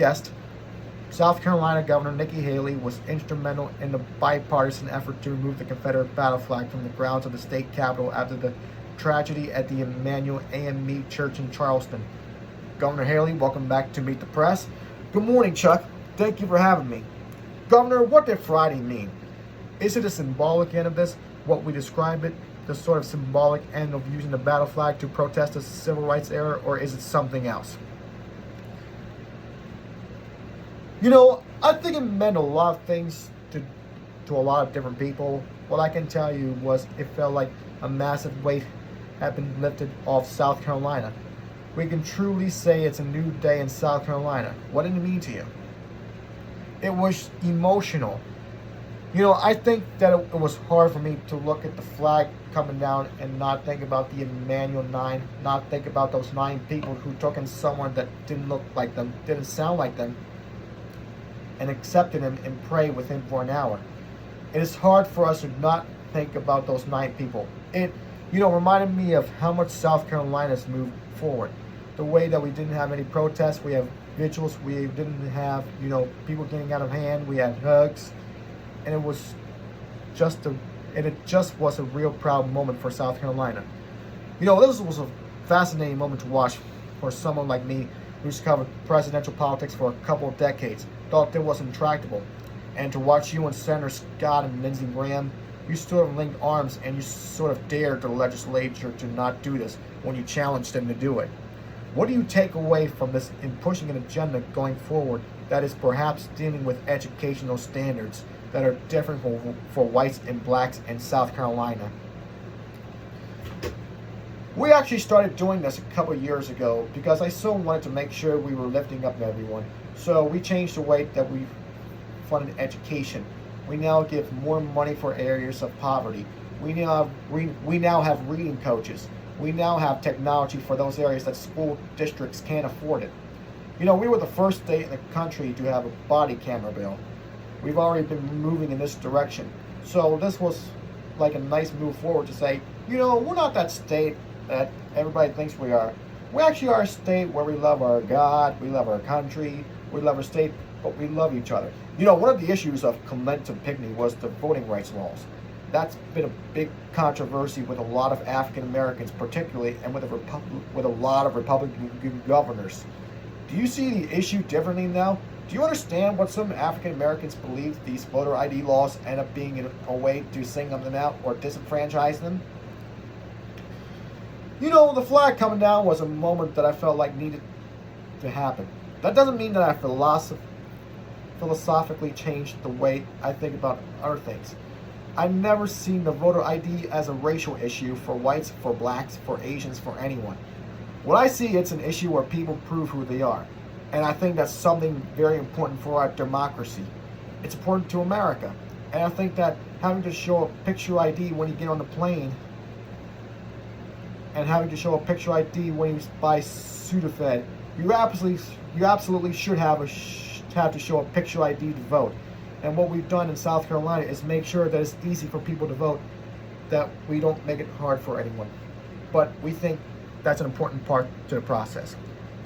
guest, South Carolina Governor Nikki Haley was instrumental in the bipartisan effort to remove the Confederate battle flag from the grounds of the state capitol after the tragedy at the Emmanuel AME Church in Charleston. Governor Haley, welcome back to Meet the Press. Good morning, Chuck. Thank you for having me. Governor, what did Friday mean? Is it a symbolic end of this, what we describe it, the sort of symbolic end of using the battle flag to protest a civil rights era, or is it something else? I think it meant a lot of things to a lot of different people. What I can tell you was it felt like a massive weight had been lifted off South Carolina. We can truly say it's a new day in South Carolina. What did it mean to you? It was emotional. I think that it was hard for me to look at the flag coming down and not think about the Emmanuel 9, not think about those 9 people who took in someone that didn't look like them, didn't sound like them, and accepted him and prayed with him for an hour. It is hard for us to not think about those 9 people. It, reminded me of how much South Carolina's moved forward. The way that we didn't have any protests, we have vigils, we didn't have, people getting out of hand, we had hugs, and it just was a real proud moment for South Carolina. This was a fascinating moment to watch for someone like me who's covered presidential politics for a couple of decades, thought it was intractable. And to watch you and Senator Scott and Lindsey Graham, you sort of linked arms and you sort of dared the legislature to not do this when you challenged them to do it. What do you take away from this in pushing an agenda going forward that is perhaps dealing with educational standards that are different for whites and blacks in South Carolina? We actually started doing this a couple of years ago because I so wanted to make sure we were lifting up everyone. So we changed the way that we funded education. We now give more money for areas of poverty. We now have reading coaches. We now have technology for those areas that school districts can't afford it. We were the first state in the country to have a body camera bill. We've already been moving in this direction. So this was like a nice move forward to say, we're not that state that everybody thinks we are. We actually are a state where we love our God, we love our country, we love our state, but we love each other. One of the issues of Clement and Pinckney was the voting rights laws. That's been a big controversy with a lot of African Americans, particularly, and with a lot of Republican governors. Do you see the issue differently now? Do you understand what some African Americans believe these voter ID laws end up being in a way to single them out or disenfranchise them? The flag coming down was a moment that I felt like needed to happen. That doesn't mean that I philosophically changed the way I think about other things. I've never seen the voter ID as a racial issue for whites, for blacks, for Asians, for anyone. What I see, it's an issue where people prove who they are. And I think that's something very important for our democracy. It's important to America. And I think that having to show a picture ID when you get on the plane and having to show a picture ID when you buy Sudafed, you absolutely should have to show a picture ID to vote. And what we've done in South Carolina is make sure that it's easy for people to vote, that we don't make it hard for anyone. But we think that's an important part to the process.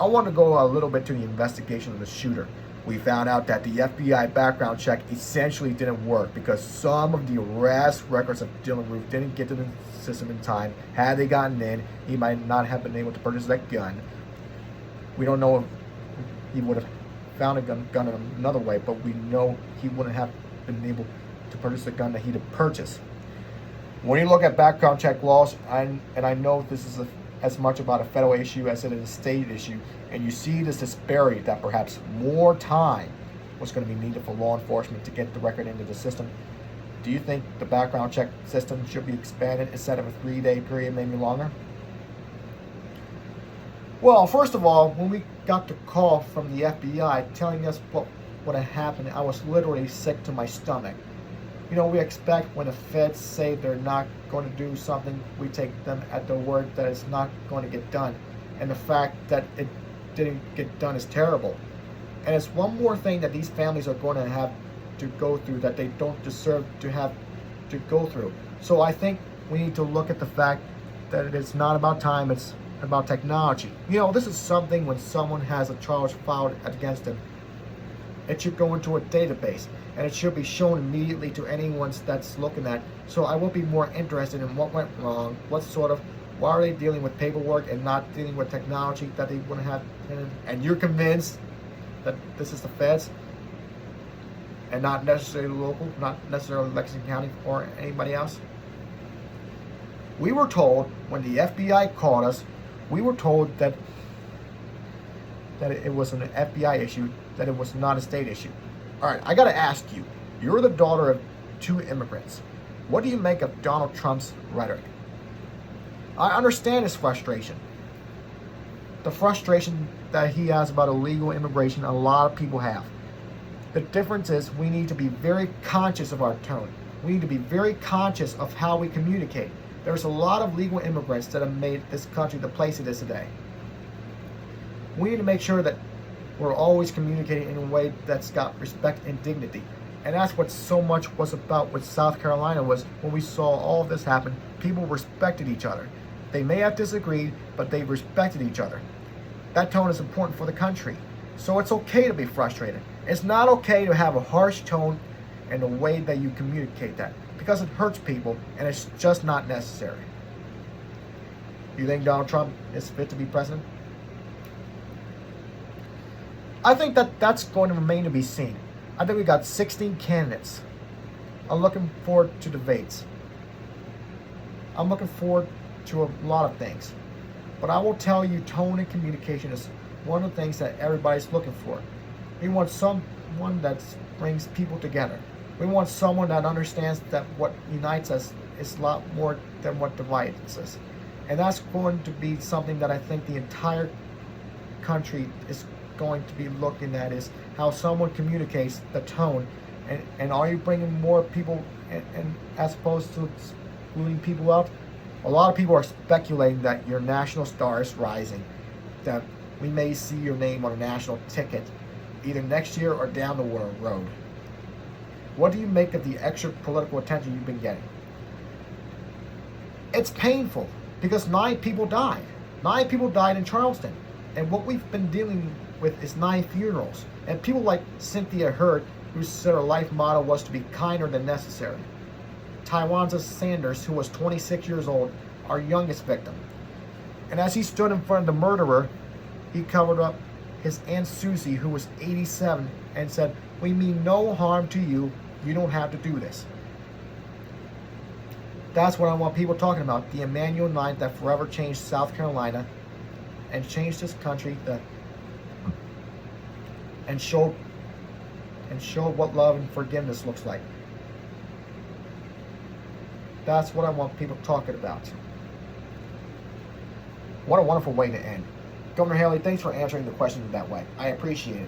I want to go a little bit to the investigation of the shooter. We found out that the FBI background check essentially didn't work because some of the arrest records of Dylan Roof didn't get to the system in time. Had they gotten in, he might not have been able to purchase that gun. We don't know if he would have found a gun in another way, but we know he wouldn't have been able to purchase the gun that he'd have purchased. When you look at background check laws, and I know this is as much about a federal issue as it is a state issue, and you see this disparity that perhaps more time was going to be needed for law enforcement to get the record into the system, do you think the background check system should be expanded instead of a 3-day period, maybe longer? Well, first of all, when we got the call from the FBI telling us what had happened, I was literally sick to my stomach. We expect when the feds say they're not going to do something, we take them at their word that it's not going to get done. And the fact that it didn't get done is terrible. And it's one more thing that these families are going to have to go through that they don't deserve to have to go through. So I think we need to look at the fact that it's not about time, it's about technology. This is something when someone has a charge filed against them, It should go into a database, and it should be shown immediately to anyone that's looking at. So I will be more interested in what went wrong, why are they dealing with paperwork and not dealing with technology that they wouldn't have. And you're convinced that this is the feds and not necessarily local, not necessarily Lexington County or anybody else. We were told when the FBI called us, we were told that it was an FBI issue, that it was not a state issue. All right, I got to ask you, you're the daughter of 2 immigrants. What do you make of Donald Trump's rhetoric? I understand his frustration. The frustration that he has about illegal immigration, a lot of people have. The difference is we need to be very conscious of our tone. We need to be very conscious of how we communicate. There's a lot of legal immigrants that have made this country the place it is today. We need to make sure that we're always communicating in a way that's got respect and dignity. And that's what so much was about with South Carolina, was when we saw all of this happen, people respected each other. They may have disagreed, but they respected each other. That tone is important for the country. So it's okay to be frustrated. It's not okay to have a harsh tone and the way that you communicate that, because it hurts people and it's just not necessary. Do you think Donald Trump is fit to be president? I think that's going to remain to be seen. I think we got 16 candidates. I'm looking forward to debates. I'm looking forward to a lot of things. But I will tell you, tone and communication is one of the things that everybody's looking for. We want someone that brings people together. We want someone that understands that what unites us is a lot more than what divides us. And that's going to be something that I think the entire country is going to be looking at, is how someone communicates, the tone, and are you bringing more people and as opposed to ruling people out? A lot of people are speculating that your national star is rising, that we may see your name on a national ticket either next year or down the road. What do you make of the extra political attention you've been getting? It's painful because 9 people died. 9 people died in Charleston. And what we've been dealing with is 9 funerals. And people like Cynthia Hurd, who said her life motto was to be kinder than necessary. Tywanza Sanders, who was 26 years old, our youngest victim. And as he stood in front of the murderer, he covered up his Aunt Susie, who was 87, and said, "We mean no harm to you. You don't have to do this." That's what I want people talking about. The Emmanuel 9th that forever changed South Carolina and changed this country, and showed what love and forgiveness looks like. That's what I want people talking about. What a wonderful way to end. Governor Haley, thanks for answering the question that way. I appreciate it.